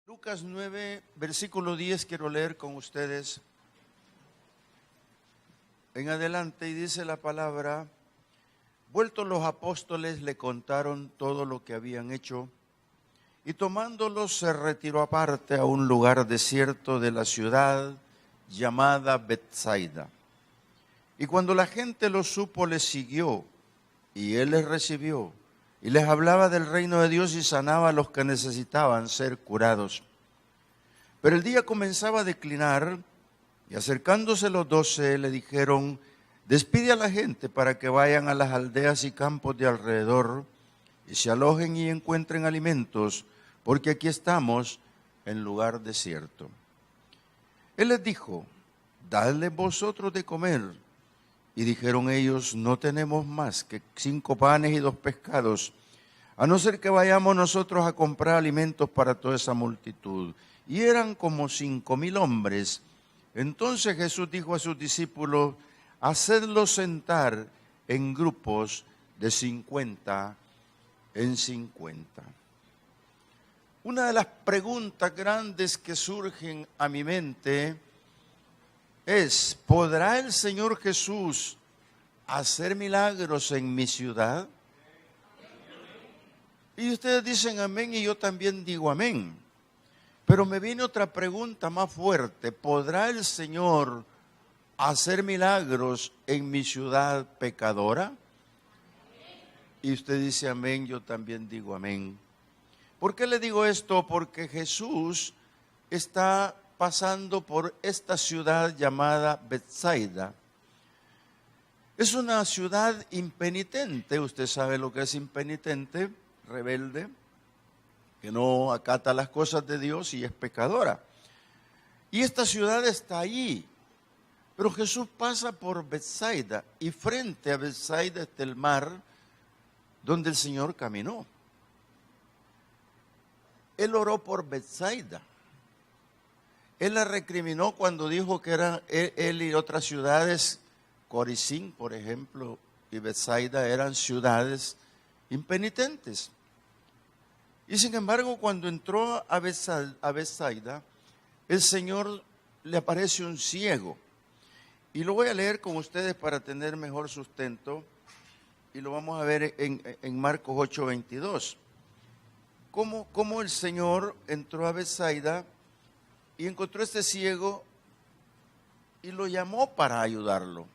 Lucas 9, versículo 10, quiero leer con ustedes en adelante, y dice la palabra: vueltos los apóstoles le contaron todo lo que habían hecho, y tomándolos se retiró aparte a un lugar desierto de la ciudad llamada Betsaida. Y cuando la gente lo supo, les siguió, y él les recibió, y les hablaba del reino de Dios y sanaba a los que necesitaban ser curados. Pero el día comenzaba a declinar, y acercándose los 12 le dijeron: despide a la gente para que vayan a las aldeas y campos de alrededor y se alojen y encuentren alimentos, porque aquí estamos en lugar desierto. Él les dijo: dadle vosotros de comer. Y dijeron ellos: no tenemos más que 5 panes y 2 pescados, a no ser que vayamos nosotros a comprar alimentos para toda esa multitud. Y eran como 5,000 hombres. Entonces Jesús dijo a sus discípulos: hacedlos sentar en grupos de 50 en 50. Una de las preguntas grandes que surgen a mi mente es: ¿podrá el Señor Jesús hacer milagros en mi ciudad? Y ustedes dicen amén y yo también digo amén. Pero me viene otra pregunta más fuerte: ¿podrá el Señor hacer milagros en mi ciudad pecadora? Y usted dice amén, yo también digo amén. ¿Por qué le digo esto? Porque Jesús está pasando por esta ciudad llamada Betsaida. Es una ciudad impenitente. Usted sabe lo que es impenitente: rebelde, que no acata las cosas de Dios y es pecadora. Y esta ciudad está allí. Pero Jesús pasa por Betsaida, y frente a Betsaida está el mar donde el Señor caminó. Él oró por Betsaida. Él la recriminó cuando dijo que eran él y otras ciudades, Corizín, por ejemplo, y Betsaida, eran ciudades impenitentes. Y sin embargo, cuando entró a Betsaida, el Señor le aparece un ciego. Y lo voy a leer con ustedes para tener mejor sustento, y lo vamos a ver en Marcos 8:22. Cómo el Señor entró a Betsaida y encontró a este ciego y lo llamó para ayudarlo.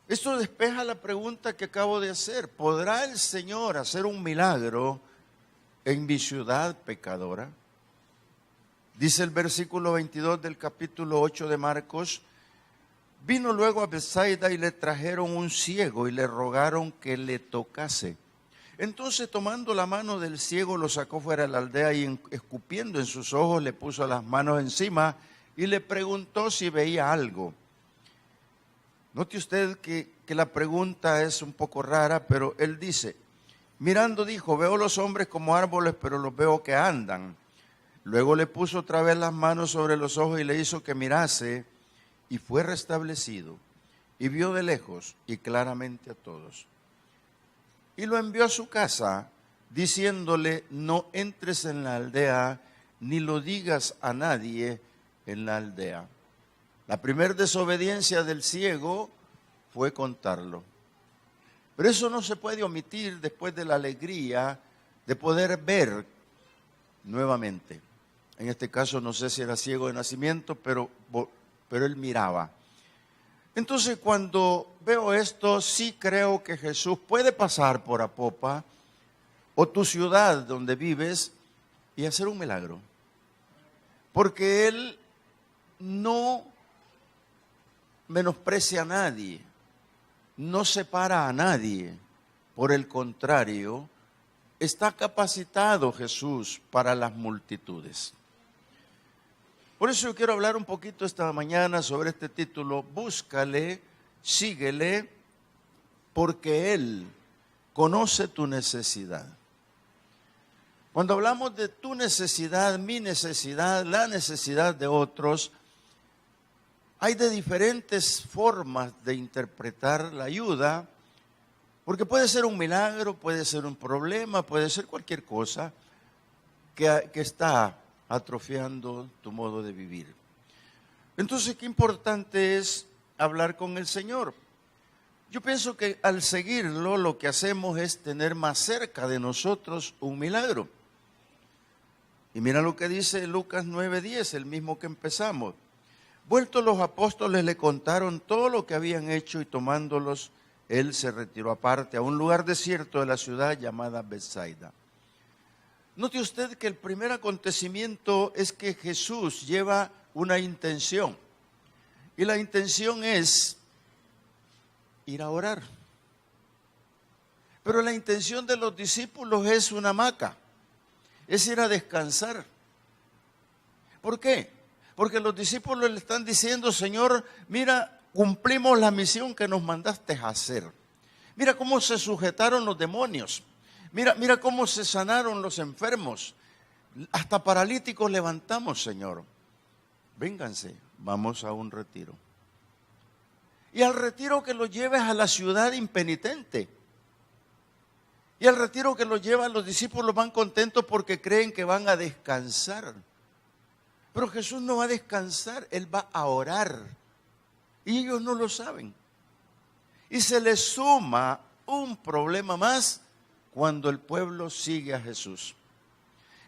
Esto despeja la pregunta que acabo de hacer: ¿podrá el Señor hacer un milagro en mi ciudad pecadora? Dice el versículo 22 del capítulo 8 de Marcos: vino luego a Betsaida y le trajeron un ciego y le rogaron que le tocase. Entonces, tomando la mano del ciego, lo sacó fuera de la aldea y escupiendo en sus ojos le puso las manos encima y le preguntó si veía algo. Note usted que la pregunta es un poco rara, pero él dice: mirando dijo: veo los hombres como árboles, pero los veo que andan. Luego le puso otra vez las manos sobre los ojos y le hizo que mirase, y fue restablecido, y vio de lejos y claramente a todos. Y lo envió a su casa, diciéndole: no entres en la aldea, ni lo digas a nadie en la aldea. La primera desobediencia del ciego fue contarlo. Pero eso no se puede omitir después de la alegría de poder ver nuevamente. En este caso no sé si era ciego de nacimiento, pero él miraba. Entonces, cuando veo esto, sí creo que Jesús puede pasar por Apopa o tu ciudad donde vives y hacer un milagro. Porque Él no menosprecia a nadie, no separa a nadie. Por el contrario, está capacitado Jesús para las multitudes. Por eso yo quiero hablar un poquito esta mañana sobre este título: búscale, síguele, porque Él conoce tu necesidad. Cuando hablamos de tu necesidad, mi necesidad, la necesidad de otros, hay de diferentes formas de interpretar la ayuda, porque puede ser un milagro, puede ser un problema, puede ser cualquier cosa que está atrofiando tu modo de vivir. Entonces, qué importante es hablar con el Señor. Yo pienso que al seguirlo, lo que hacemos es tener más cerca de nosotros un milagro. Y mira lo que dice Lucas 9:10, el mismo que empezamos. Vueltos los apóstoles le contaron todo lo que habían hecho y tomándolos, él se retiró aparte a un lugar desierto de la ciudad llamada Betsaida. Note usted que el primer acontecimiento es que Jesús lleva una intención. Y la intención es ir a orar. Pero la intención de los discípulos es una hamaca, es ir a descansar. ¿Por qué? Porque los discípulos le están diciendo, Señor, mira, cumplimos la misión que nos mandaste a hacer. Mira cómo se sujetaron los demonios. Mira cómo se sanaron los enfermos. Hasta paralíticos levantamos, Señor. Vénganse, vamos a un retiro. Y al retiro que los lleves a la ciudad impenitente. Y al retiro que los llevan, los discípulos van contentos porque creen que van a descansar. Pero Jesús no va a descansar, Él va a orar. Y ellos no lo saben. Y se les suma un problema más cuando el pueblo sigue a Jesús.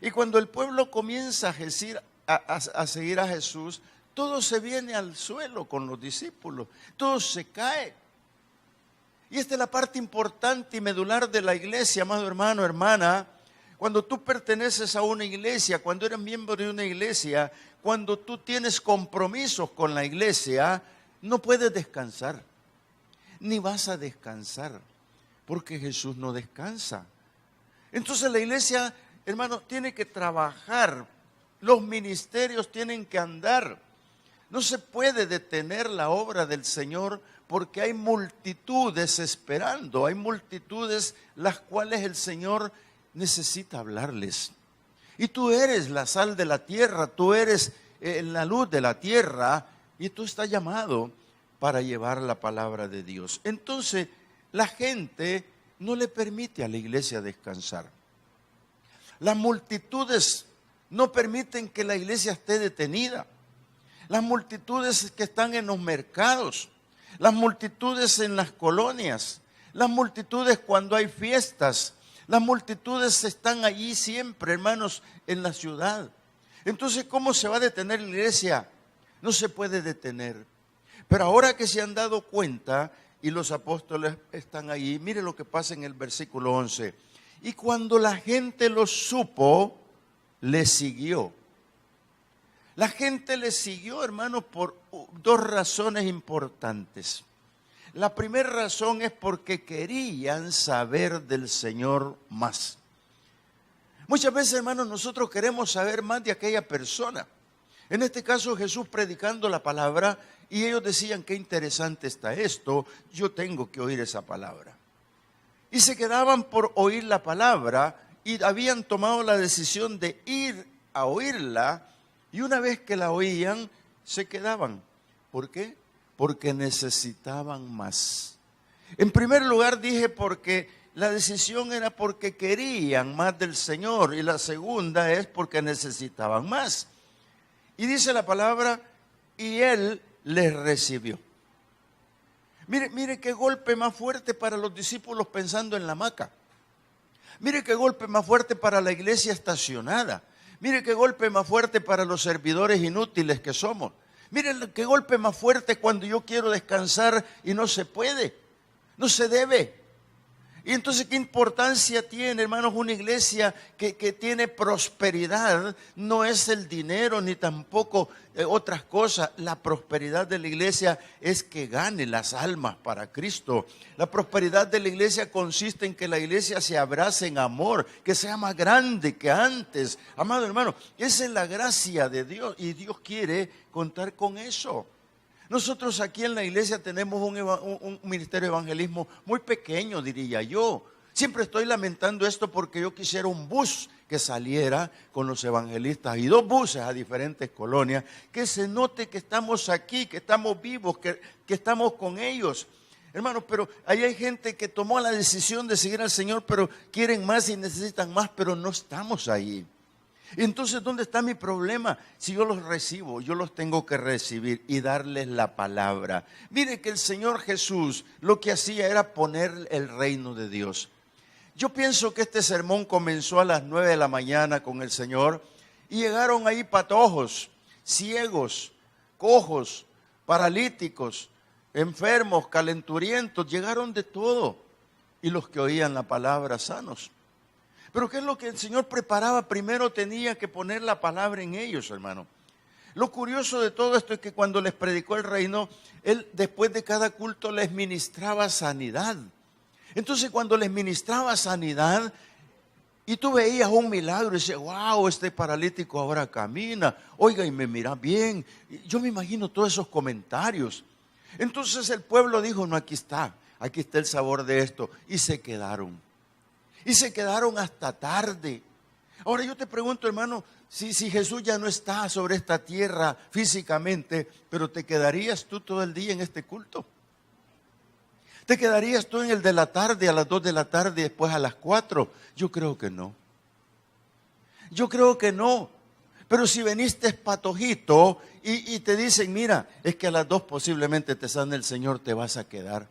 Y cuando el pueblo comienza a seguir a Jesús, todo se viene al suelo con los discípulos, todo se cae. Y esta es la parte importante y medular de la iglesia, amado hermano, hermana. Cuando tú perteneces a una iglesia, cuando eres miembro de una iglesia, cuando tú tienes compromisos con la iglesia, no puedes descansar, ni vas a descansar, porque Jesús no descansa. Entonces la iglesia, hermano, tiene que trabajar, los ministerios tienen que andar. No se puede detener la obra del Señor porque hay multitudes esperando, hay multitudes las cuales el Señor necesita hablarles. Y tú eres la sal de la tierra, tú eres la luz de la tierra y tú estás llamado para llevar la palabra de Dios. Entonces, la gente no le permite a la iglesia descansar. Las multitudes no permiten que la iglesia esté detenida. Las multitudes que están en los mercados, las multitudes en las colonias, las multitudes cuando hay fiestas, las multitudes están allí siempre, hermanos, en la ciudad. Entonces, ¿cómo se va a detener la iglesia? No se puede detener. Pero ahora que se han dado cuenta y los apóstoles están allí, mire lo que pasa en el versículo 11. Y cuando la gente lo supo, le siguió. La gente le siguió, hermanos, por dos razones importantes. La primera razón es porque querían saber del Señor más. Muchas veces, hermanos, nosotros queremos saber más de aquella persona. En este caso, Jesús predicando la palabra y ellos decían, qué interesante está esto, yo tengo que oír esa palabra. Y se quedaban por oír la palabra y habían tomado la decisión de ir a oírla. Y una vez que la oían, se quedaban. ¿Por qué? Porque necesitaban más. En primer lugar dije porque la decisión era porque querían más del Señor. Y la segunda es porque necesitaban más. Y dice la palabra, y Él les recibió. Mire qué golpe más fuerte para los discípulos pensando en la hamaca. Mire qué golpe más fuerte para la iglesia estacionada. Mire qué golpe más fuerte para los servidores inútiles que somos. Mire qué golpe más fuerte cuando yo quiero descansar y no se puede, no se debe. Y entonces, ¿qué importancia tiene, hermanos, una iglesia que tiene prosperidad? No es el dinero ni tampoco otras cosas. La prosperidad de la iglesia es que gane las almas para Cristo. La prosperidad de la iglesia consiste en que la iglesia se abrace en amor, que sea más grande que antes. Amado hermano, esa es la gracia de Dios y Dios quiere contar con eso. Nosotros aquí en la iglesia tenemos un ministerio de evangelismo muy pequeño, diría yo. Siempre estoy lamentando esto porque yo quisiera un bus que saliera con los evangelistas y 2 buses a diferentes colonias, que se note que estamos aquí, que estamos vivos, que estamos con ellos. Hermanos, pero ahí hay gente que tomó la decisión de seguir al Señor, pero quieren más y necesitan más, pero no estamos ahí. Entonces, ¿dónde está mi problema? Si yo los recibo, yo los tengo que recibir y darles la palabra. Mire que el Señor Jesús lo que hacía era poner el reino de Dios. Yo pienso que este sermón comenzó a las 9 de la mañana con el Señor y llegaron ahí patojos, ciegos, cojos, paralíticos, enfermos, calenturientos, llegaron de todo. Y los que oían la palabra sanos. Pero ¿qué es lo que el Señor preparaba? Primero tenía que poner la palabra en ellos, hermano. Lo curioso de todo esto es que cuando les predicó el reino, Él después de cada culto les ministraba sanidad. Entonces cuando les ministraba sanidad y tú veías un milagro y dices, wow, este paralítico ahora camina, oiga y me mira bien. Yo me imagino todos esos comentarios. Entonces el pueblo dijo, no, aquí está el sabor de esto. Y se quedaron. Y se quedaron hasta tarde. Ahora yo te pregunto, hermano, si Jesús ya no está sobre esta tierra físicamente, pero ¿te quedarías tú todo el día en este culto? ¿Te quedarías tú en el de la tarde, a las 2 de la tarde y después a las 4? Yo creo que no. Yo creo que no. Pero si veniste patojito y te dicen, mira, es que a las 2 posiblemente te sane el Señor, te vas a quedar.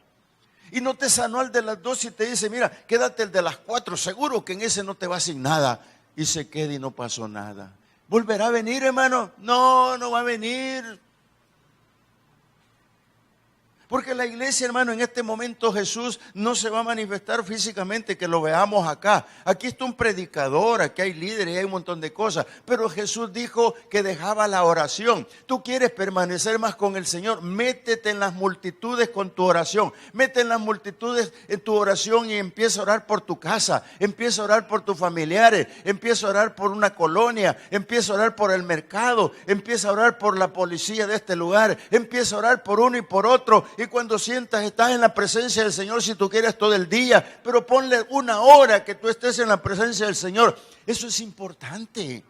Y no te sanó el de las 2 y te dice, mira, quédate el de las 4, seguro que en ese no te va sin nada. Y se queda y no pasó nada. ¿Volverá a venir, hermano? No, no va a venir. Porque la iglesia, hermano, en este momento Jesús no se va a manifestar físicamente, que lo veamos acá. Aquí está un predicador, aquí hay líderes y hay un montón de cosas. Pero Jesús dijo que dejaba la oración. Tú quieres permanecer más con el Señor, métete en las multitudes con tu oración. Mete en las multitudes en tu oración y empieza a orar por tu casa. Empieza a orar por tus familiares. Empieza a orar por una colonia. Empieza a orar por el mercado. Empieza a orar por la policía de este lugar. Empieza a orar por uno y por otro. Y cuando sientas, estás en la presencia del Señor, si tú quieres todo el día, pero ponle 1 hora que tú estés en la presencia del Señor. Eso es importante.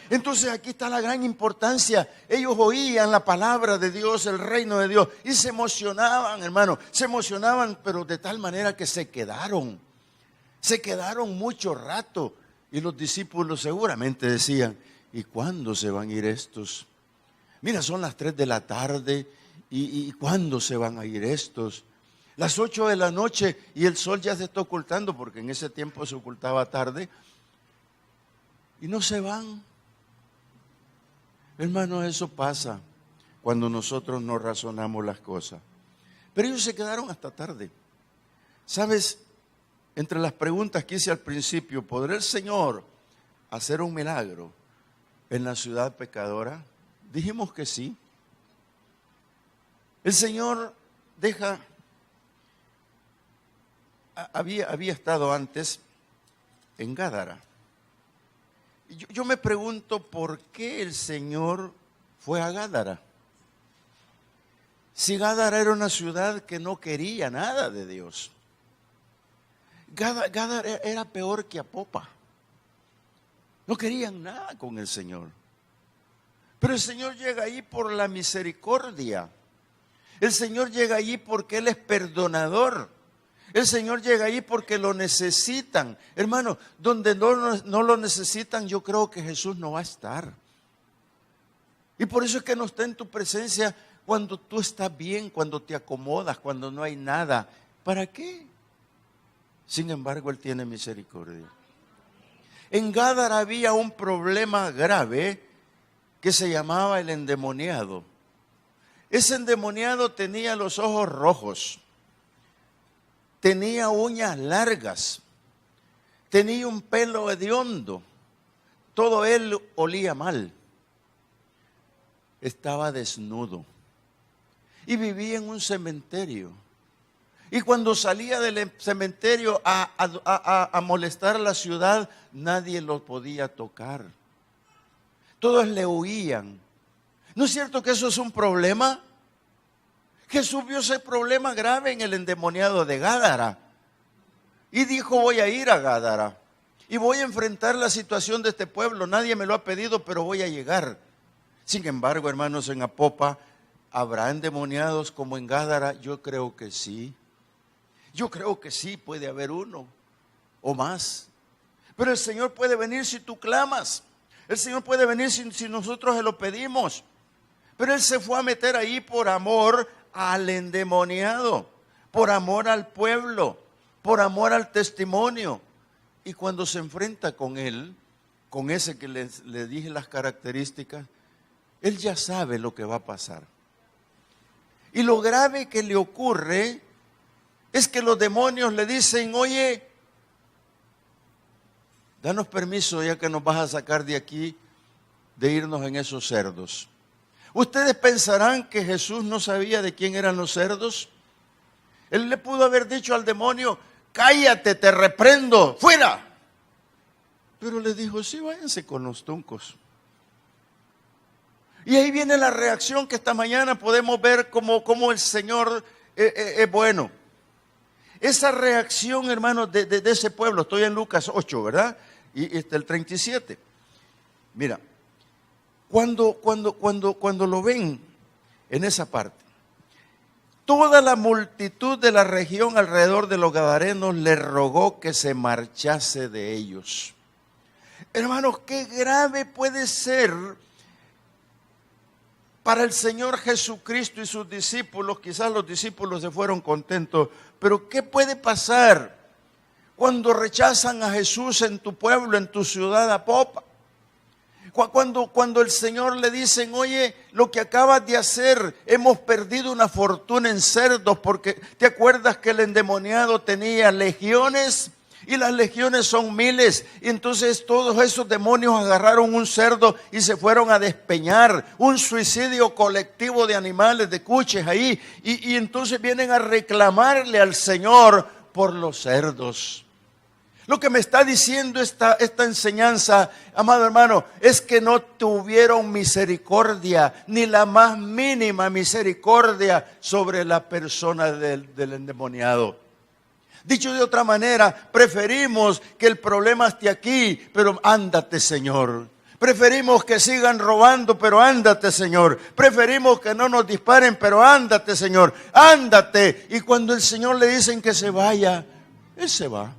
Entonces aquí está la gran importancia. Ellos oían la palabra de Dios, el reino de Dios, y se emocionaban, hermano. Se emocionaban, pero de tal manera que se quedaron. Se quedaron mucho rato. Y los discípulos seguramente decían, ¿y cuándo se van a ir estos? Mira, son las 3 de la tarde. ¿Y cuándo se van a ir estos? Las 8 de la noche y el sol ya se está ocultando, porque en ese tiempo se ocultaba tarde. Y no se van. Hermano, eso pasa cuando nosotros no razonamos las cosas. Pero ellos se quedaron hasta tarde. ¿Sabes? Entre las preguntas que hice al principio, ¿podrá el Señor hacer un milagro en la ciudad pecadora? Dijimos que sí. El Señor había estado antes en Gádara. Yo me pregunto por qué el Señor fue a Gádara. Si Gádara era una ciudad que no quería nada de Dios. Gádara era peor que Apopa. No querían nada con el Señor. Pero el Señor llega ahí por la misericordia. El Señor llega allí porque Él es perdonador. El Señor llega allí porque lo necesitan. Hermano, donde no lo necesitan, yo creo que Jesús no va a estar. Y por eso es que no está en tu presencia cuando tú estás bien, cuando te acomodas, cuando no hay nada. ¿Para qué? Sin embargo, Él tiene misericordia. En Gádara había un problema grave que se llamaba el endemoniado. Ese endemoniado tenía los ojos rojos, tenía uñas largas, tenía un pelo hediondo, todo él olía mal, estaba desnudo y vivía en un cementerio. Y cuando salía del cementerio a molestar a la ciudad, nadie lo podía tocar. Todos le huían. ¿No es cierto que eso es un problema? Jesús vio ese problema grave en el endemoniado de Gádara. Y dijo, voy a ir a Gádara y voy a enfrentar la situación de este pueblo. Nadie me lo ha pedido, pero voy a llegar. Sin embargo, hermanos, en Apopa, ¿habrá endemoniados como en Gádara? Yo creo que sí. Yo creo que sí, puede haber uno o más. Pero el Señor puede venir si tú clamas. El Señor puede venir si nosotros se lo pedimos. Pero Él se fue a meter ahí por amor al endemoniado, por amor al pueblo, por amor al testimonio. Y cuando se enfrenta con él, con ese que le dije las características, él ya sabe lo que va a pasar. Y lo grave que le ocurre es que los demonios le dicen, oye, danos permiso ya que nos vas a sacar de aquí, de irnos en esos cerdos. Ustedes pensarán que Jesús no sabía de quién eran los cerdos. Él le pudo haber dicho al demonio, cállate, te reprendo, fuera. Pero le dijo, sí, váyanse con los tuncos. Y ahí viene la reacción que esta mañana podemos ver como el Señor es bueno. Esa reacción, hermanos, de ese pueblo, estoy en Lucas 8, ¿verdad? Y el 37. Mira, cuando lo ven en esa parte, toda la multitud de la región alrededor de los gadarenos le rogó que se marchase de ellos. Hermanos, qué grave puede ser para el Señor Jesucristo y sus discípulos. Quizás los discípulos se fueron contentos, pero ¿qué puede pasar cuando rechazan a Jesús en tu pueblo, en tu ciudad Apopa? Cuando el Señor le dicen, oye, lo que acabas de hacer, hemos perdido una fortuna en cerdos, porque ¿te acuerdas que el endemoniado tenía legiones? Y las legiones son miles, y entonces todos esos demonios agarraron un cerdo y se fueron a despeñar, un suicidio colectivo de animales, de cuches ahí, y entonces vienen a reclamarle al Señor por los cerdos. Lo que me está diciendo esta enseñanza, amado hermano, es que no tuvieron misericordia, ni la más mínima misericordia sobre la persona del endemoniado. Dicho de otra manera, preferimos que el problema esté aquí, pero ándate, Señor. Preferimos que sigan robando, pero ándate, Señor. Preferimos que no nos disparen, pero ándate, Señor. Ándate. Y cuando el Señor le dicen que se vaya, Él se va.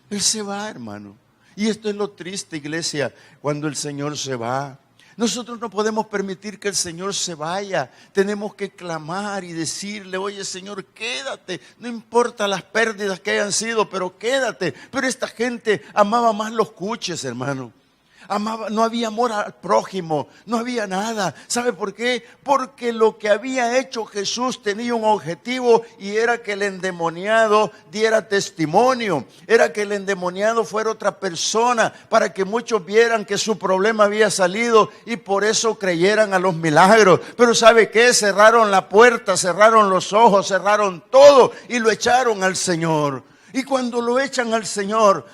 Él se va, hermano. Y esto es lo triste, iglesia, cuando el Señor se va. Nosotros no podemos permitir que el Señor se vaya. Tenemos que clamar y decirle, oye Señor, quédate. No importa las pérdidas que hayan sido, pero quédate. Pero esta gente amaba más los cuches, hermano. No había amor al prójimo, no había nada. ¿Sabe por qué? Porque lo que había hecho Jesús tenía un objetivo y era que el endemoniado diera testimonio. Era que el endemoniado fuera otra persona para que muchos vieran que su problema había salido y por eso creyeran a los milagros. Pero ¿sabe qué? Cerraron la puerta, cerraron los ojos, cerraron todo y lo echaron al Señor. Y cuando lo echan al Señor,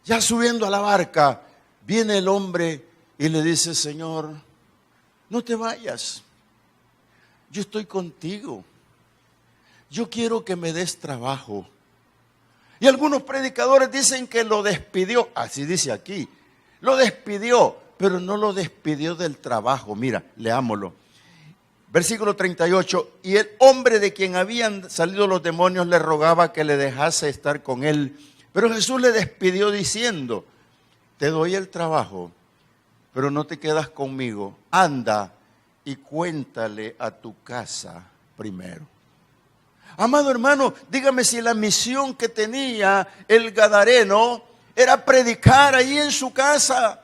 ya subiendo a la barca, viene el hombre y le dice, Señor, no te vayas, yo estoy contigo, yo quiero que me des trabajo. Y algunos predicadores dicen que lo despidió, así dice aquí, lo despidió, pero no lo despidió del trabajo. Mira, leámoslo. Versículo 38, y el hombre de quien habían salido los demonios le rogaba que le dejase estar con él, pero Jesús le despidió diciendo, te doy el trabajo, pero no te quedas conmigo. Anda y cuéntale a tu casa primero. Amado hermano, dígame si la misión que tenía el gadareno era predicar ahí en su casa.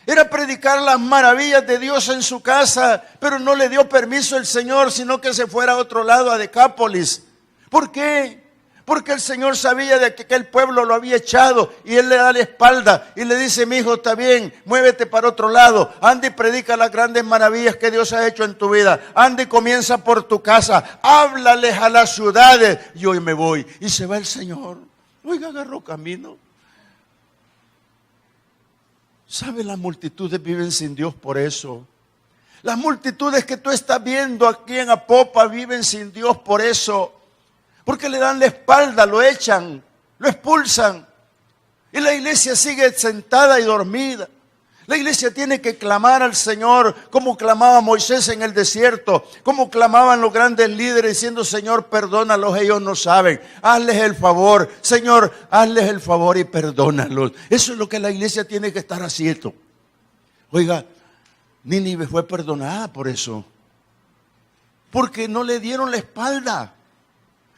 Era predicar las maravillas de Dios en su casa, pero no le dio permiso el Señor, sino que se fuera a otro lado, a Decápolis. ¿Por qué? Porque el Señor sabía de que el pueblo lo había echado y Él le da la espalda y le dice, mi hijo, está bien, muévete para otro lado, anda y predica las grandes maravillas que Dios ha hecho en tu vida, anda y comienza por tu casa, háblales a las ciudades y hoy me voy. Y se va el Señor. Oiga, agarró camino. ¿Sabe? Las multitudes viven sin Dios por eso. Las multitudes que tú estás viendo aquí en Apopa viven sin Dios por eso. Porque le dan la espalda, lo echan. lo expulsan. Y la iglesia sigue sentada y dormida. La iglesia tiene que clamar al Señor como clamaba Moisés en el desierto, como clamaban los grandes líderes diciendo: Señor, perdónalos, ellos no saben. Hazles el favor, Señor, hazles el favor y perdónalos. Eso es lo que la iglesia tiene que estar haciendo. Oiga, Nínive fue perdonada por eso, porque no le dieron la espalda.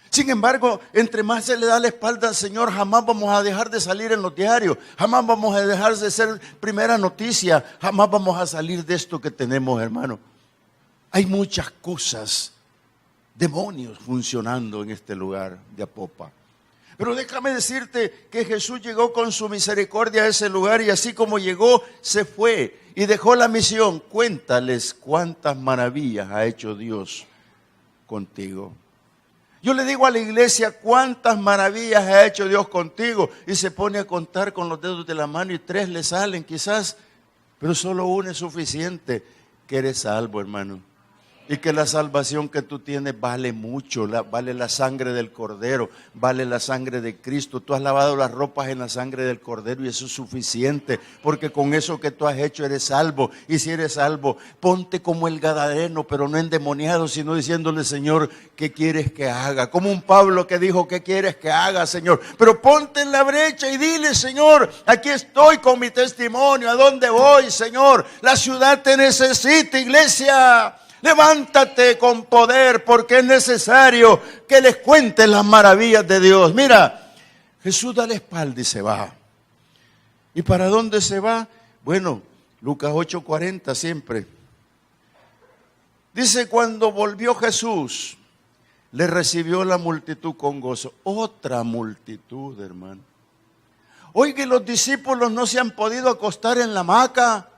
Sin embargo, entre más se le da la espalda al Señor, jamás vamos a dejar de salir en los diarios, jamás vamos a dejar de ser primera noticia, jamás vamos a salir de esto que tenemos, hermano. Hay muchas cosas, demonios funcionando en este lugar de Apopa. Pero déjame decirte que Jesús llegó con su misericordia a ese lugar y así como llegó, se fue y dejó la misión. Cuéntales cuántas maravillas ha hecho Dios contigo. Yo le digo a la iglesia: cuántas maravillas ha hecho Dios contigo, y se pone a contar con los dedos de la mano y 3 le salen quizás, pero solo una es suficiente. Que eres salvo, hermano, y que la salvación que tú tienes vale mucho, vale la sangre del Cordero, vale la sangre de Cristo. Tú has lavado las ropas en la sangre del Cordero y eso es suficiente, porque con eso que tú has hecho eres salvo. Y si eres salvo, ponte como el gadareno, pero no endemoniado, sino diciéndole: Señor, ¿qué quieres que haga? Como un Pablo que dijo: ¿qué quieres que haga, Señor? Pero ponte en la brecha y dile: Señor, aquí estoy con mi testimonio. ¿A dónde voy, Señor? La ciudad te necesita, iglesia. Levántate con poder, porque es necesario que les cuentes las maravillas de Dios. Mira, Jesús da la espalda y se va. ¿Y para dónde se va? Bueno, Lucas 8:40 siempre. Dice: cuando volvió Jesús, le recibió la multitud con gozo. Otra multitud, hermano. Oiga, los discípulos no se han podido acostar en la hamaca.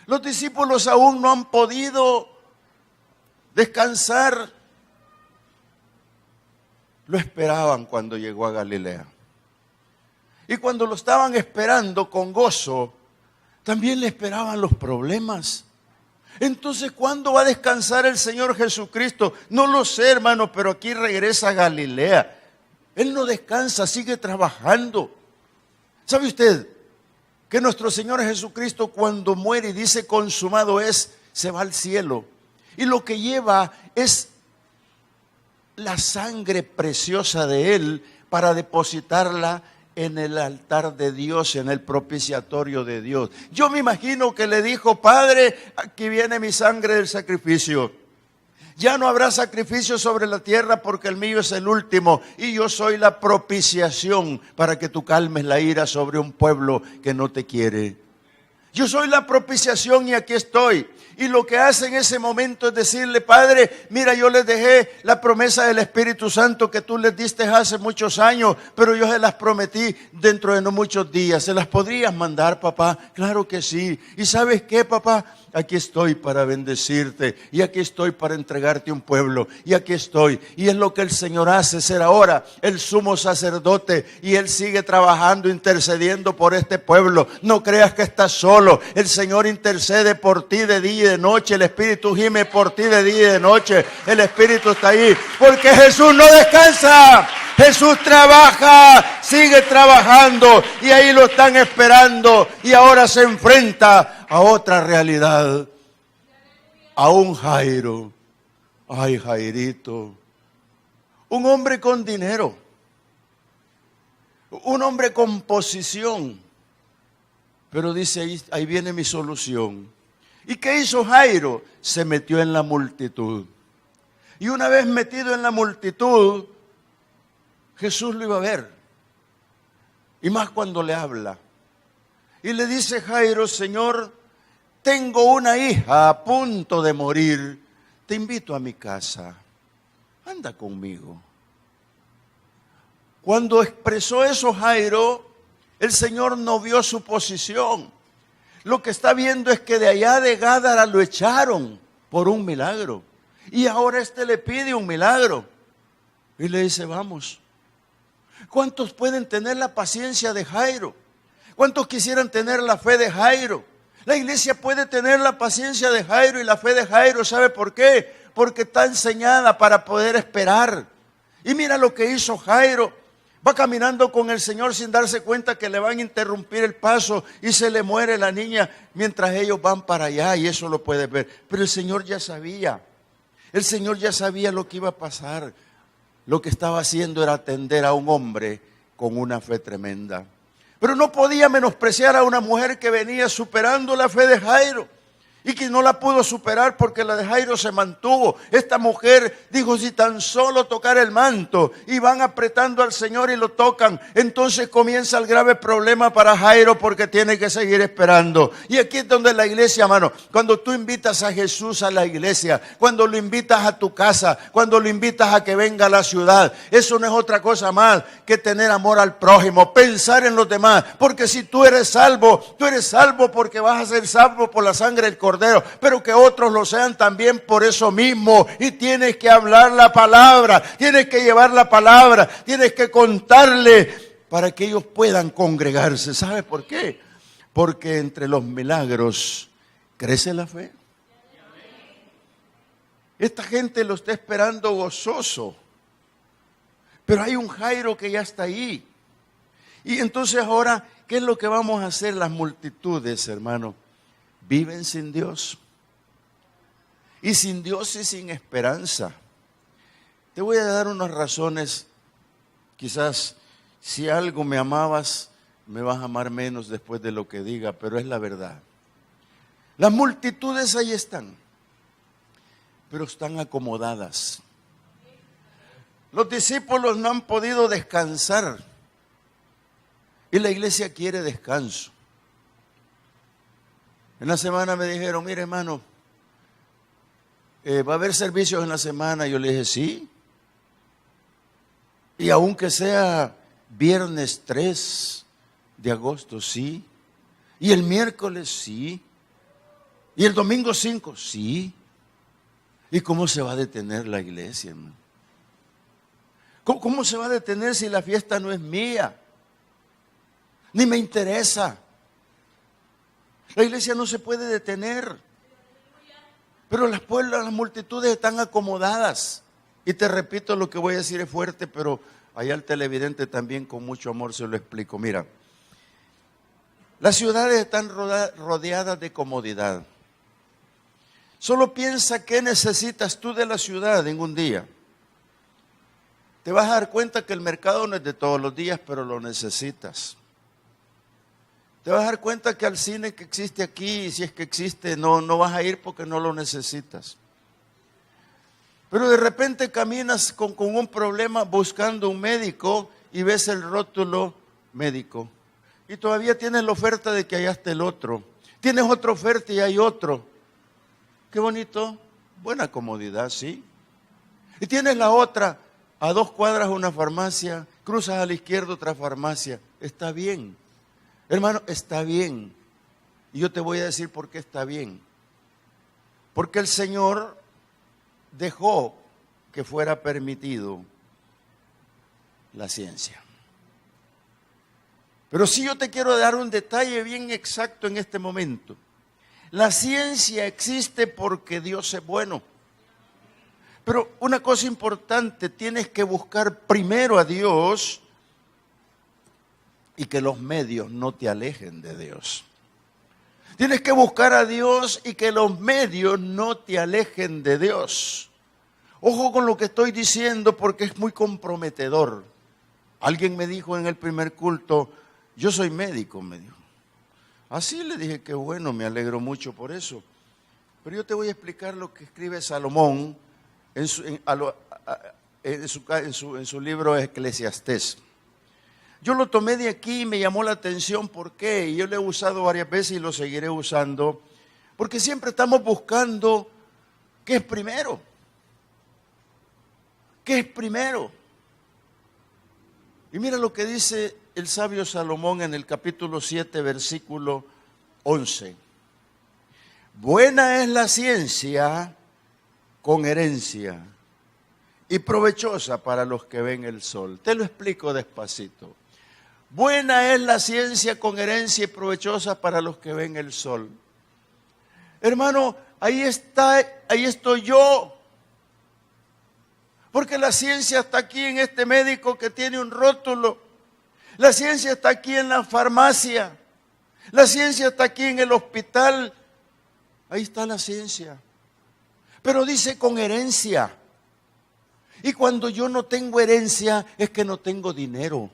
Los discípulos aún no han podido descansar. Lo esperaban cuando llegó a Galilea. Y cuando lo estaban esperando con gozo, también le esperaban los problemas. Entonces, ¿cuándo va a descansar el Señor Jesucristo? No lo sé, hermano, pero aquí regresa a Galilea. Él no descansa, sigue trabajando. ¿Sabe usted que nuestro Señor Jesucristo, cuando muere y dice consumado es, se va al cielo? Y lo que lleva es la sangre preciosa de Él para depositarla en el altar de Dios, en el propiciatorio de Dios. Yo me imagino que le dijo: Padre, aquí viene mi sangre del sacrificio. Ya no habrá sacrificio sobre la tierra porque el mío es el último y yo soy la propiciación para que tú calmes la ira sobre un pueblo que no te quiere. Yo soy la propiciación y aquí estoy. Y lo que hace en ese momento es decirle: Padre, mira, yo les dejé la promesa del Espíritu Santo que tú les diste hace muchos años, pero yo se las prometí dentro de no muchos días. ¿Se las podrías mandar, papá? Claro que sí. ¿Y sabes qué, papá? Aquí estoy para bendecirte y aquí estoy para entregarte un pueblo y aquí estoy. Y es lo que el Señor hace, ser ahora el sumo sacerdote, y Él sigue trabajando, intercediendo por este pueblo. No creas que estás solo. El Señor intercede por ti de día y de noche. El Espíritu gime por ti de día y de noche. El Espíritu está ahí porque Jesús no descansa. Jesús trabaja, sigue trabajando, y ahí lo están esperando, y ahora se enfrenta a otra realidad, a un Jairo. Ay, Jairito, un hombre con dinero, un hombre con posición, pero dice: ahí viene mi solución. ¿Y qué hizo Jairo? Se metió en la multitud, y una vez metido en la multitud, Jesús lo iba a ver, y más cuando le habla. Y le dice Jairo: Señor, tengo una hija a punto de morir, te invito a mi casa, anda conmigo. Cuando expresó eso Jairo, el Señor no vio su posición. Lo que está viendo es que de allá de Gádara lo echaron por un milagro, y ahora le pide un milagro, y le dice: vamos. ¿Cuántos pueden tener la paciencia de Jairo? ¿Cuántos quisieran tener la fe de Jairo? La iglesia puede tener la paciencia de Jairo y la fe de Jairo. ¿Sabe por qué? Porque está enseñada para poder esperar. Y mira lo que hizo Jairo. Va caminando con el Señor sin darse cuenta que le van a interrumpir el paso y se le muere la niña mientras ellos van para allá, y eso lo puede ver. Pero el Señor ya sabía. El Señor ya sabía lo que iba a pasar. Lo que estaba haciendo era atender a un hombre con una fe tremenda. Pero no podía menospreciar a una mujer que venía superando la fe de Jairo y que no la pudo superar porque la de Jairo se mantuvo. Esta mujer dijo: si tan solo tocar el manto, y van apretando al Señor y lo tocan. Entonces comienza el grave problema para Jairo, porque tiene que seguir esperando. Y aquí es donde la iglesia, hermano, cuando tú invitas a Jesús a la iglesia, cuando lo invitas a tu casa, cuando lo invitas a que venga a la ciudad, eso no es otra cosa más que tener amor al prójimo, pensar en los demás. Porque si tú eres salvo porque vas a ser salvo por la sangre del Cordero, pero que otros lo sean también por eso mismo. Y tienes que hablar la palabra, tienes que llevar la palabra, tienes que contarle para que ellos puedan congregarse. ¿Sabe por qué? Porque entre los milagros crece la fe. Esta gente lo está esperando gozoso, pero hay un Jairo que ya está ahí. Y entonces ahora, ¿qué es lo que vamos a hacer? Las multitudes, hermano, viven sin Dios, y sin Dios y sin esperanza. Te voy a dar unas razones. Quizás si algo me amabas, me vas a amar menos después de lo que diga, pero es la verdad. Las multitudes ahí están, pero están acomodadas. Los discípulos no han podido descansar, y la iglesia quiere descanso. En la semana me dijeron: mire, hermano, ¿va a haber servicios en la semana? Yo le dije: sí. Y aunque sea viernes 3 de agosto, sí. Y el miércoles, sí. Y el domingo 5, sí. ¿Y cómo se va a detener la iglesia, hermano? ¿Cómo se va a detener si la fiesta no es mía? Ni me interesa. La iglesia no se puede detener. Pero las multitudes están acomodadas. Y te repito, lo que voy a decir es fuerte, pero allá el televidente también con mucho amor se lo explico. Mira, las ciudades están rodeadas de comodidad. Solo piensa qué necesitas tú de la ciudad en un día. Te vas a dar cuenta que el mercado no es de todos los días, pero lo necesitas. Te vas a dar cuenta que al cine que existe aquí, si es que existe, no vas a ir porque no lo necesitas. Pero de repente caminas con un problema buscando un médico y ves el rótulo médico. Y todavía tienes la oferta de que allá está el otro. Tienes otra oferta y hay otro. Qué bonito, buena comodidad, ¿sí? Y tienes la otra, a 2 cuadras una farmacia, cruzas a la izquierda otra farmacia. Está bien. Hermano, está bien. Y yo te voy a decir por qué está bien. Porque el Señor dejó que fuera permitido la ciencia. Pero sí, yo te quiero dar un detalle bien exacto en este momento. La ciencia existe porque Dios es bueno. Pero una cosa importante, tienes que buscar primero a Dios y que los medios no te alejen de Dios. Tienes que buscar a Dios y que los medios no te alejen de Dios. Ojo con lo que estoy diciendo porque es muy comprometedor. Alguien me dijo en el primer culto: yo soy médico, me dijo. Así le dije: qué bueno, me alegro mucho por eso. Pero yo te voy a explicar lo que escribe Salomón en su libro Eclesiastés. Yo lo tomé de aquí y me llamó la atención. ¿Por qué? Y yo lo he usado varias veces y lo seguiré usando. Porque siempre estamos buscando qué es primero. ¿Qué es primero? Y mira lo que dice el sabio Salomón en el capítulo 7, versículo 11. Buena es la ciencia con herencia y provechosa para los que ven el sol. Te lo explico despacito. Buena es la ciencia con herencia y provechosa para los que ven el sol. Hermano, ahí estoy yo. Porque la ciencia está aquí en este médico que tiene un rótulo. La ciencia está aquí en la farmacia. La ciencia está aquí en el hospital. Ahí está la ciencia. Pero dice con herencia. Y cuando yo no tengo herencia es que no tengo dinero.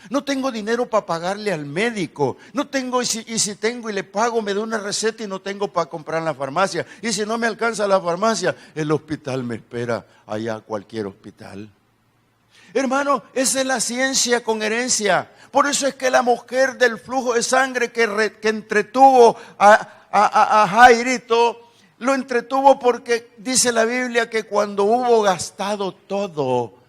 No tengo dinero para pagarle al médico. No tengo, y si tengo y le pago, me da una receta y no tengo para comprar en la farmacia. Y si no me alcanza la farmacia, el hospital me espera allá, cualquier hospital. Hermano, esa es la ciencia con herencia. Por eso es que la mujer del flujo de sangre que entretuvo a Jairito, lo entretuvo porque dice la Biblia que cuando hubo gastado todo,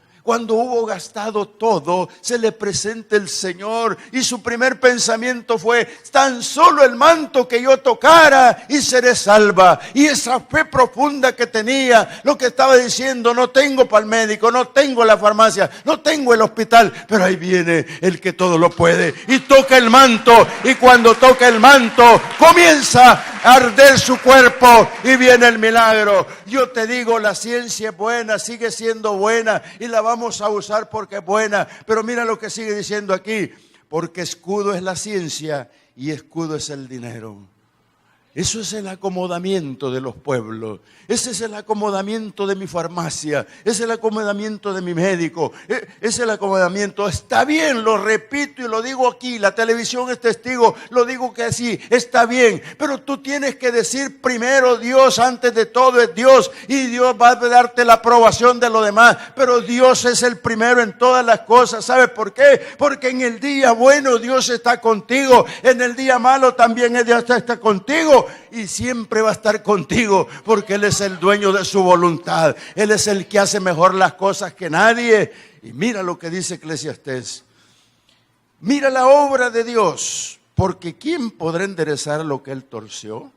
se le presenta el Señor y su primer pensamiento fue: tan solo el manto que yo tocara y seré salva. Y esa fe profunda que tenía, lo que estaba diciendo: no tengo para el médico, no tengo la farmacia, no tengo el hospital, pero ahí viene el que todo lo puede y toca el manto, y cuando toca el manto comienza a arder su cuerpo y viene el milagro. Yo te digo, la ciencia es buena, sigue siendo buena y la vamos a usar porque es buena, pero mira lo que sigue diciendo aquí: porque escudo es la ciencia y escudo es el dinero. Eso es el acomodamiento de los pueblos. Ese es el acomodamiento de mi farmacia. Ese es el acomodamiento de mi médico. Ese es el acomodamiento. Está bien, lo repito y lo digo aquí. La televisión es testigo. Lo digo que así. Está bien. Pero tú tienes que decir primero: Dios antes de todo es Dios. Y Dios va a darte la aprobación de lo demás. Pero Dios es el primero en todas las cosas. ¿Sabes por qué? Porque en el día bueno Dios está contigo. En el día malo también Dios está contigo. Y siempre va a estar contigo, porque Él es el dueño de su voluntad. Él es el que hace mejor las cosas que nadie. Y mira lo que dice Eclesiastés: mira la obra de Dios, porque ¿quién podrá enderezar lo que Él torció?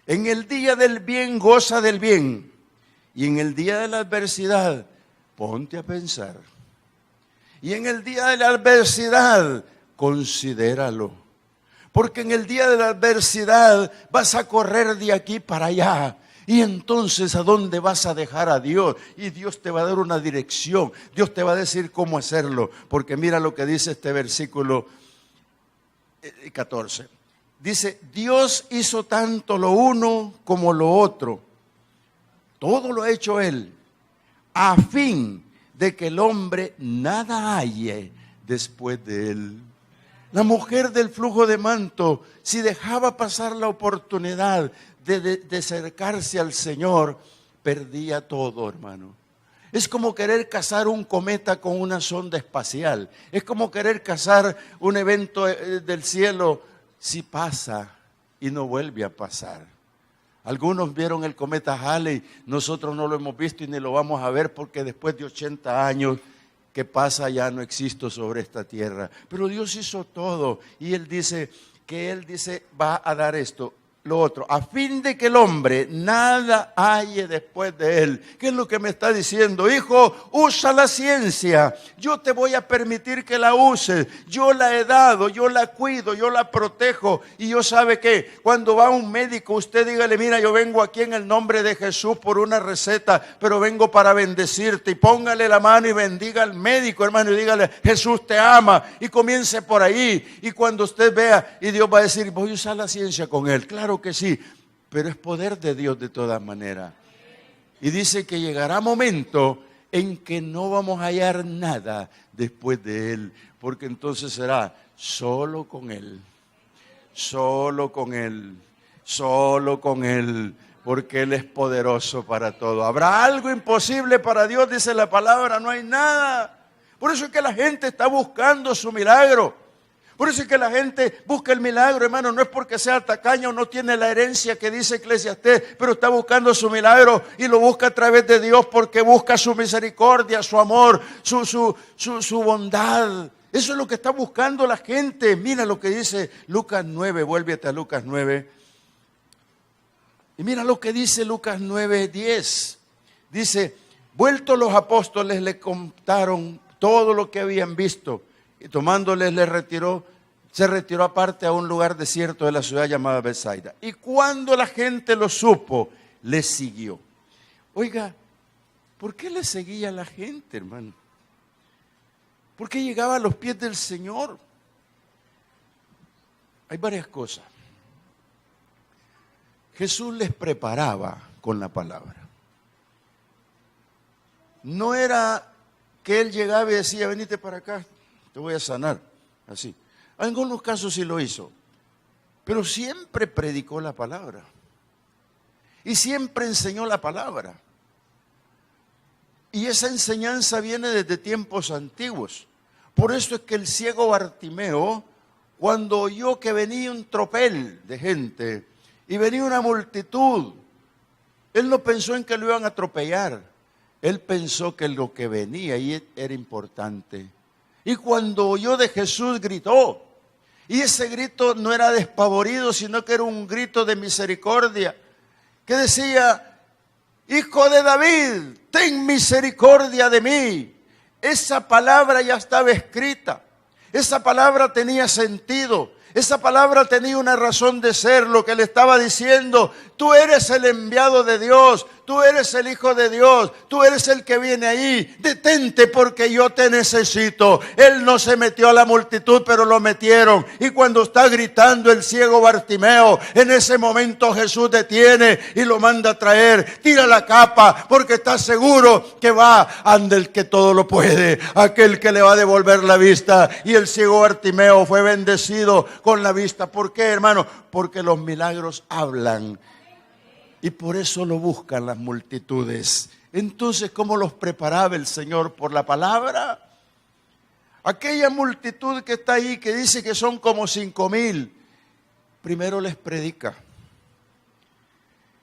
En el día del bien goza del bien, y en el día de la adversidad ponte a pensar. Y en el día de la adversidad considéralo. Porque en el día de la adversidad vas a correr de aquí para allá. Y entonces, ¿a dónde vas a dejar a Dios? Y Dios te va a dar una dirección. Dios te va a decir cómo hacerlo. Porque mira lo que dice este versículo 14. Dice: Dios hizo tanto lo uno como lo otro. Todo lo ha hecho Él, a fin de que el hombre nada halle después de Él. La mujer del flujo de manto, si dejaba pasar la oportunidad de acercarse al Señor, perdía todo, hermano. Es como querer cazar un cometa con una sonda espacial. Es como querer cazar un evento del cielo, si pasa y no vuelve a pasar. Algunos vieron el cometa Halley, nosotros no lo hemos visto y ni lo vamos a ver, porque después de 80 años que pasa ya no existo sobre esta tierra. Pero Dios hizo todo y Él dice va a dar esto, lo otro, a fin de que el hombre nada halle después de él. ¿Qué es lo que me está diciendo? Hijo, usa la ciencia. Yo te voy a permitir que la uses. Yo la he dado, yo la cuido, yo la protejo. Y yo sabe que cuando va un médico, usted dígale: mira, yo vengo aquí en el nombre de Jesús por una receta, pero vengo para bendecirte. Y póngale la mano y bendiga al médico, hermano, y dígale: Jesús te ama. Y comience por ahí. Y cuando usted vea, y Dios va a decir: voy a usar la ciencia con él. Claro que sí, pero es poder de Dios de todas maneras. Y dice que llegará momento en que no vamos a hallar nada después de Él, porque entonces será solo con Él, solo con Él, solo con Él, porque Él es poderoso para todo. ¿Habrá algo imposible para Dios? Dice la palabra, no hay nada. Por eso es que la gente está buscando su milagro. Por eso es que la gente busca el milagro, hermano. No es porque sea tacaña o no tiene la herencia que dice Eclesiastés, pero está buscando su milagro y lo busca a través de Dios, porque busca su misericordia, su amor, su bondad. Eso es lo que está buscando la gente. Mira lo que dice Lucas 9, vuélvete a Lucas 9. Y mira lo que dice Lucas 9:10. Dice: vueltos los apóstoles le contaron todo lo que habían visto. Y tomándoles se retiró aparte a un lugar desierto de la ciudad llamada Betsaida. Y cuando la gente lo supo, les siguió. Oiga, ¿Por qué le seguía a la gente, hermano? ¿Por qué llegaba a los pies del Señor? Hay varias cosas. Jesús les preparaba con la palabra. No era que Él llegaba y decía, venite para acá, te voy a sanar, así. En algunos casos sí lo hizo, pero siempre predicó la palabra. Y siempre enseñó la palabra. Y esa enseñanza viene desde tiempos antiguos. Por eso es que el ciego Bartimeo, cuando oyó que venía un tropel de gente y venía una multitud, él no pensó en que lo iban a atropellar. Él pensó que lo que venía ahí era importante. Y cuando oyó de Jesús, gritó. Y ese grito no era despavorido, sino que era un grito de misericordia, que decía, Hijo de David, ten misericordia de mí. Esa palabra ya estaba escrita. Esa palabra tenía sentido. Esa palabra tenía una razón de ser. Lo que le estaba diciendo, tú eres el enviado de Dios. Tú eres el Hijo de Dios, tú eres el que viene ahí, detente porque yo te necesito. Él no se metió a la multitud, pero lo metieron. Y cuando está gritando el ciego Bartimeo, en ese momento Jesús detiene y lo manda a traer. Tira la capa porque está seguro que va ante el que todo lo puede, aquel que le va a devolver la vista. Y el ciego Bartimeo fue bendecido con la vista. ¿Por qué, hermano? Porque los milagros hablan. Y por eso lo buscan las multitudes. Entonces, ¿cómo los preparaba el Señor? Por la palabra. Aquella multitud que está ahí, que dice que son como 5,000, primero les predica.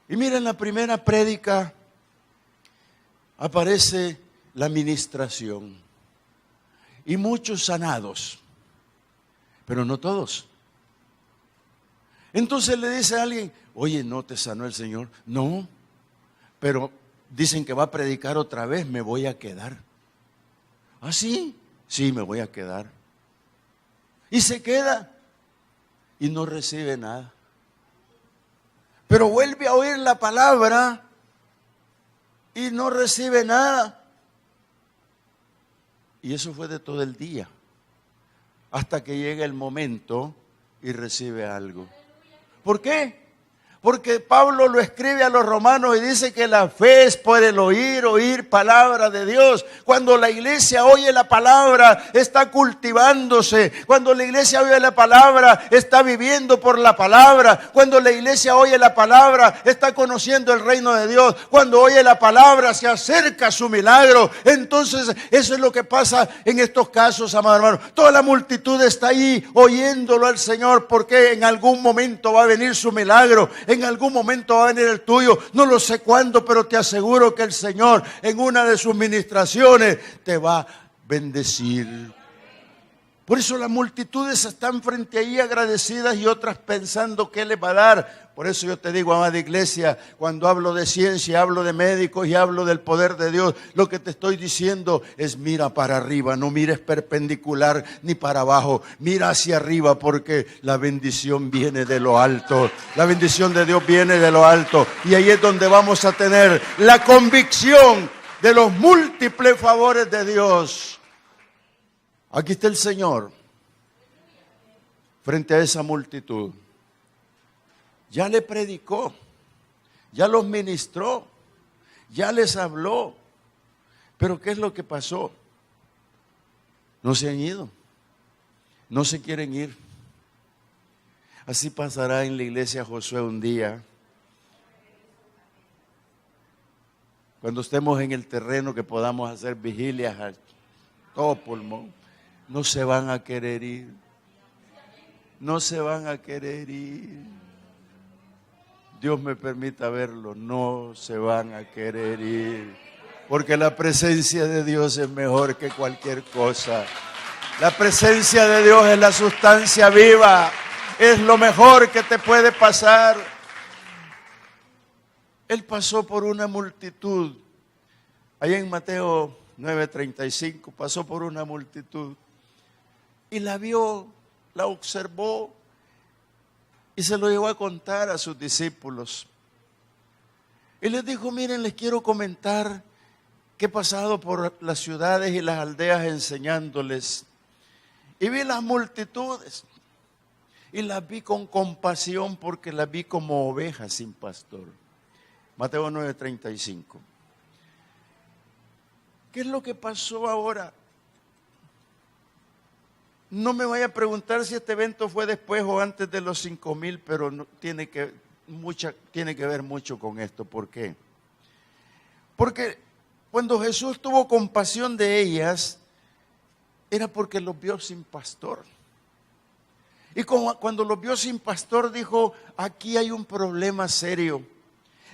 Y miren, la primera prédica aparece la ministración. Y muchos sanados, pero no todos. Entonces le dice a alguien, oye, ¿no te sanó el Señor? No, pero dicen que va a predicar otra vez, me voy a quedar. ¿Ah, sí? Sí, me voy a quedar. Y se queda y no recibe nada. Pero vuelve a oír la palabra y no recibe nada. Y eso fue de todo el día, hasta que llega el momento y recibe algo. ¿Por qué? Porque Pablo lo escribe a los romanos y dice que la fe es por el oír palabra de Dios. Cuando la iglesia oye la palabra, está cultivándose. Cuando la iglesia oye la palabra, está viviendo por la palabra. Cuando la iglesia oye la palabra, está conociendo el reino de Dios. Cuando oye la palabra, se acerca a su milagro. Entonces, eso es lo que pasa en estos casos, amados hermanos. Toda la multitud está ahí oyéndolo al Señor, porque en algún momento va a venir su milagro. En algún momento va a venir el tuyo, no lo sé cuándo, pero te aseguro que el Señor en una de sus ministraciones te va a bendecir. Por eso las multitudes están frente ahí agradecidas y otras pensando qué les va a dar. Por eso yo te digo, amada iglesia, cuando hablo de ciencia, hablo de médicos y hablo del poder de Dios, lo que te estoy diciendo es mira para arriba, no mires perpendicular ni para abajo, mira hacia arriba porque la bendición viene de lo alto, la bendición de Dios viene de lo alto y ahí es donde vamos a tener la convicción de los múltiples favores de Dios. Aquí está el Señor frente a esa multitud. Ya le predicó, ya los ministró, ya les habló. Pero ¿qué es lo que pasó? No se han ido, no se quieren ir. Así pasará en la iglesia Josué un día. Cuando estemos en el terreno que podamos hacer vigilias a todo pulmón, no se van a querer ir. No se van a querer ir. Dios me permita verlo, no se van a querer ir, porque la presencia de Dios es mejor que cualquier cosa. La presencia de Dios es la sustancia viva, es lo mejor que te puede pasar. Él pasó por una multitud, allá en Mateo 9:35, pasó por una multitud y la vio, la observó. Y se lo llevó a contar a sus discípulos. Y les dijo, miren, les quiero comentar que he pasado por las ciudades y las aldeas enseñándoles y vi las multitudes y las vi con compasión porque las vi como ovejas sin pastor. Mateo 9:35. ¿Qué es lo que pasó ahora? No me vaya a preguntar si este evento fue después o antes de los 5,000, pero no, tiene que ver mucho con esto. ¿Por qué? Porque cuando Jesús tuvo compasión de ellas, era porque los vio sin pastor. Y cuando los vio sin pastor, dijo, aquí hay un problema serio.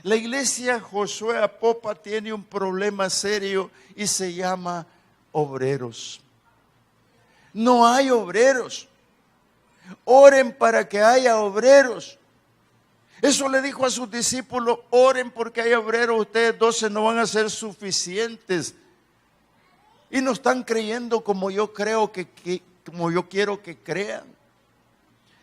La iglesia Josué Apopa tiene un problema serio y se llama obreros. No hay obreros. Oren para que haya obreros. Eso le dijo a sus discípulos, oren porque hay obreros, ustedes 12 no van a ser suficientes. Y no están creyendo como yo creo como yo quiero que crean.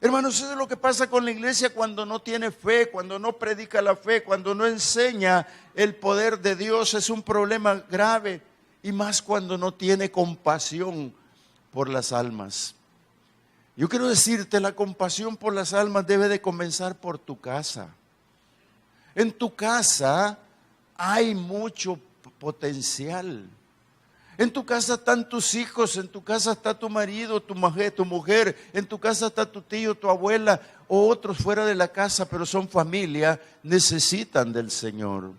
Hermanos, eso es lo que pasa con la iglesia cuando no tiene fe, cuando no predica la fe, cuando no enseña el poder de Dios. Es un problema grave y más cuando no tiene compasión por las almas. Yo quiero decirte, la compasión por las almas debe de comenzar por tu casa. En tu casa hay mucho potencial. En tu casa están tus hijos, en tu casa está tu marido, tu mujer, en tu casa está tu tío, tu abuela o otros fuera de la casa, pero son familia, necesitan del Señor.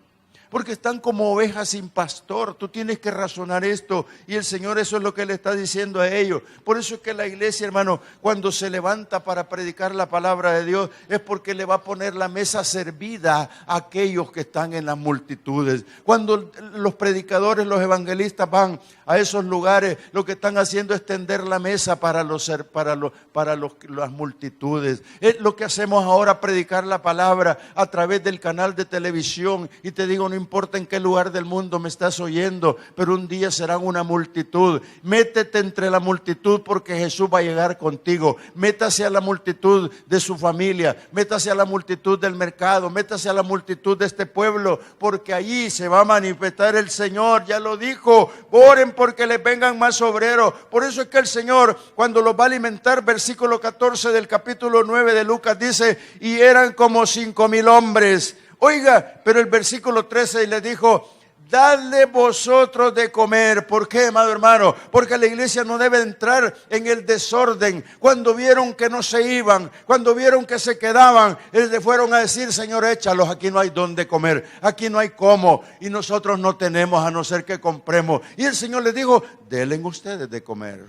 Porque están como ovejas sin pastor. Tú tienes que razonar esto y el Señor eso es lo que le está diciendo a ellos. Por eso es que la iglesia, hermano, cuando se levanta para predicar la palabra de Dios, es porque le va a poner la mesa servida a aquellos que están en las multitudes. Cuando los predicadores, los evangelistas van a esos lugares, lo que están haciendo es tender la mesa para las multitudes. Es lo que hacemos ahora, predicar la palabra a través del canal de televisión. Y te digo, no importa en qué lugar del mundo me estás oyendo, pero un día serán una multitud. Métete entre la multitud porque Jesús va a llegar contigo. Métase a la multitud de su familia, métase a la multitud del mercado, métase a la multitud de este pueblo, porque allí se va a manifestar el Señor. Ya lo dijo, oren porque les vengan más obreros. Por eso es que el Señor, cuando los va a alimentar, versículo 14 del capítulo 9 de Lucas dice, y eran como 5,000 hombres. Oiga, pero el versículo 13 les dijo, dadle vosotros de comer. ¿Por qué, amado hermano? Porque la iglesia no debe entrar en el desorden. Cuando vieron que no se iban, cuando vieron que se quedaban, les fueron a decir, Señor, échalos, aquí no hay dónde comer, aquí no hay cómo, y nosotros no tenemos a no ser que compremos. Y el Señor les dijo, denle ustedes de comer.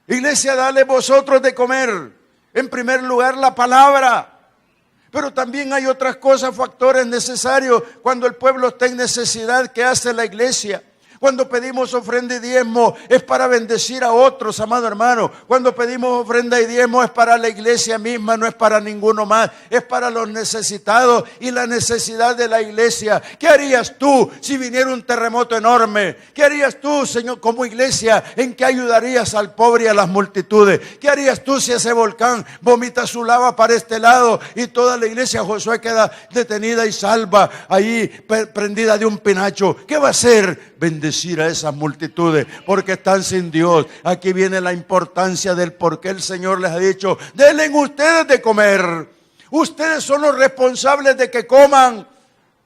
Iglesia, dale vosotros de comer. En primer lugar, la palabra. Pero también hay otras cosas, factores necesarios cuando el pueblo está en necesidad. ¿Qué hace la iglesia? Cuando pedimos ofrenda y diezmo es para bendecir a otros, amado hermano. Cuando pedimos ofrenda y diezmo es para la iglesia misma, no es para ninguno más. Es para los necesitados y la necesidad de la iglesia. ¿Qué harías tú si viniera un terremoto enorme? ¿Qué harías tú, Señor, como iglesia? ¿En qué ayudarías al pobre y a las multitudes? ¿Qué harías tú si ese volcán vomita su lava para este lado y toda la iglesia Josué queda detenida y salva ahí prendida de un penacho? ¿Qué va a hacer? Bendecir a esas multitudes porque están sin Dios. Aquí viene la importancia del por qué el Señor les ha dicho, denle ustedes de comer. Ustedes son los responsables de que coman.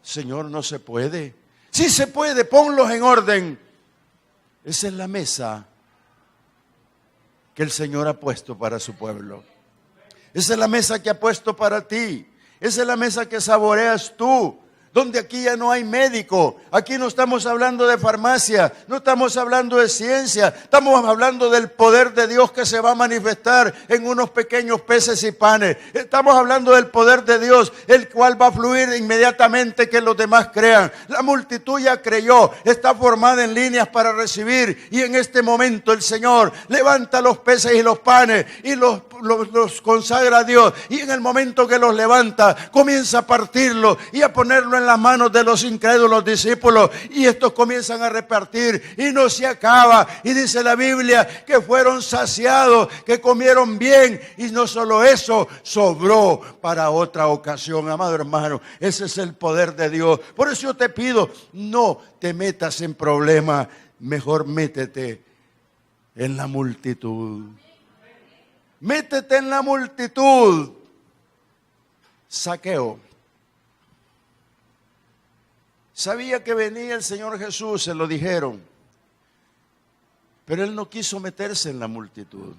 Señor, no se puede. Sí se puede, ponlos en orden. Esa es la mesa que el Señor ha puesto para su pueblo. Esa es la mesa que ha puesto para ti. Esa es la mesa que saboreas tú. Donde aquí ya no hay médico, aquí no estamos hablando de farmacia, no estamos hablando de ciencia, estamos hablando del poder de Dios que se va a manifestar en unos pequeños peces y panes. Estamos hablando del poder de Dios, el cual va a fluir inmediatamente que los demás crean. La multitud ya creyó, está formada en líneas para recibir y en este momento el Señor levanta los peces y los panes y los consagra a Dios. Y en el momento que los levanta, comienza a partirlos y a ponerlo en en las manos de los incrédulos discípulos y estos comienzan a repartir y no se acaba. Y dice la Biblia que fueron saciados, que comieron bien y no solo eso, sobró para otra ocasión. Amado hermano, ese es el poder de Dios. Por eso yo te pido, no te metas en problemas, mejor métete en la multitud. Métete en la multitud. Zaqueo sabía que venía el Señor Jesús, se lo dijeron, pero él no quiso meterse en la multitud.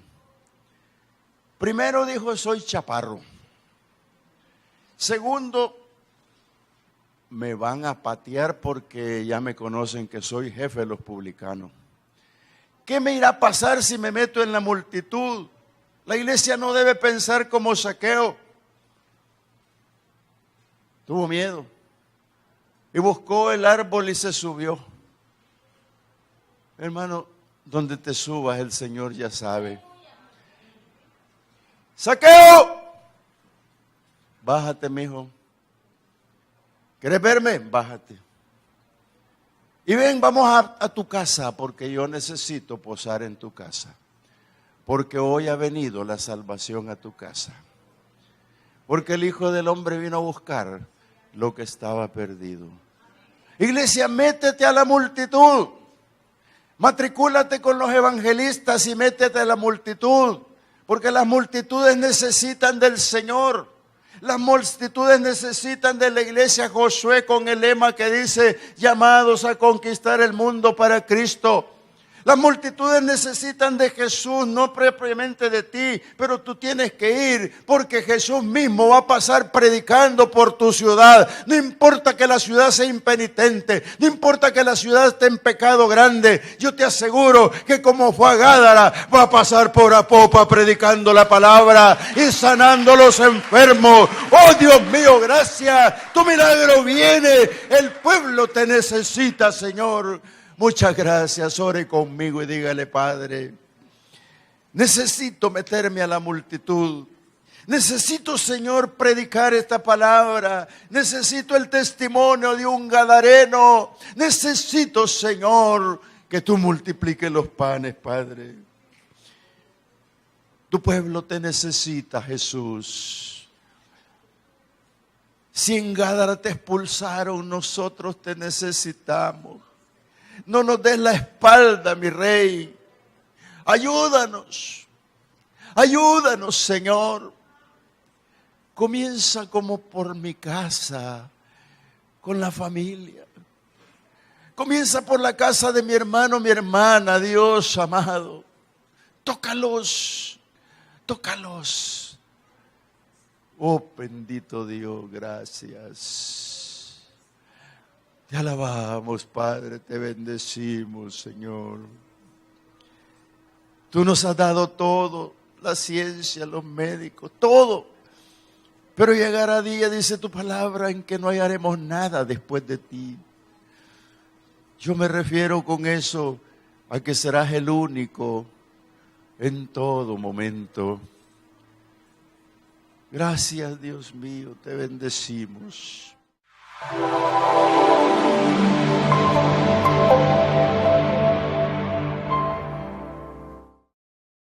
Primero dijo, soy chaparro. Segundo, me van a patear porque ya me conocen que soy jefe de los publicanos. ¿Qué me irá a pasar si me meto en la multitud? La iglesia no debe pensar como Zaqueo. Tuvo miedo y buscó el árbol y se subió. Hermano, donde te subas el Señor ya sabe. Zaqueo, bájate, mijo. ¿Quieres verme? Bájate. Y ven, vamos a tu casa porque yo necesito posar en tu casa. Porque hoy ha venido la salvación a tu casa. Porque el Hijo del Hombre vino a buscar lo que estaba perdido. Iglesia, métete a la multitud. Matricúlate con los evangelistas y métete a la multitud. Porque las multitudes necesitan del Señor. Las multitudes necesitan de la iglesia Josué con el lema que dice, llamados a conquistar el mundo para Cristo. Las multitudes necesitan de Jesús, no propiamente de ti, pero tú tienes que ir porque Jesús mismo va a pasar predicando por tu ciudad. No importa que la ciudad sea impenitente, no importa que la ciudad esté en pecado grande. Yo te aseguro que como fue a Gádara, va a pasar por Apopa predicando la palabra y sanando a los enfermos. Oh Dios mío, gracias. Tu milagro viene. El pueblo te necesita, Señor. Muchas gracias, ore conmigo y dígale, Padre, necesito meterme a la multitud. Necesito, Señor, predicar esta palabra. Necesito el testimonio de un gadareno. Necesito, Señor, que tú multipliques los panes, Padre. Tu pueblo te necesita, Jesús. Si en Gádara te expulsaron, nosotros te necesitamos. No nos des la espalda, mi Rey. Ayúdanos. Ayúdanos, Señor. Comienza como por mi casa, con la familia. Comienza por la casa de mi hermano, mi hermana, Dios amado. Tócalos, tócalos. Oh, bendito Dios, gracias. Te alabamos, Padre, te bendecimos, Señor. Tú nos has dado todo, la ciencia, los médicos, todo. Pero llegará día, dice tu palabra, en que no hallaremos nada después de ti. Yo me refiero con eso a que serás el único en todo momento. Gracias, Dios mío, te bendecimos.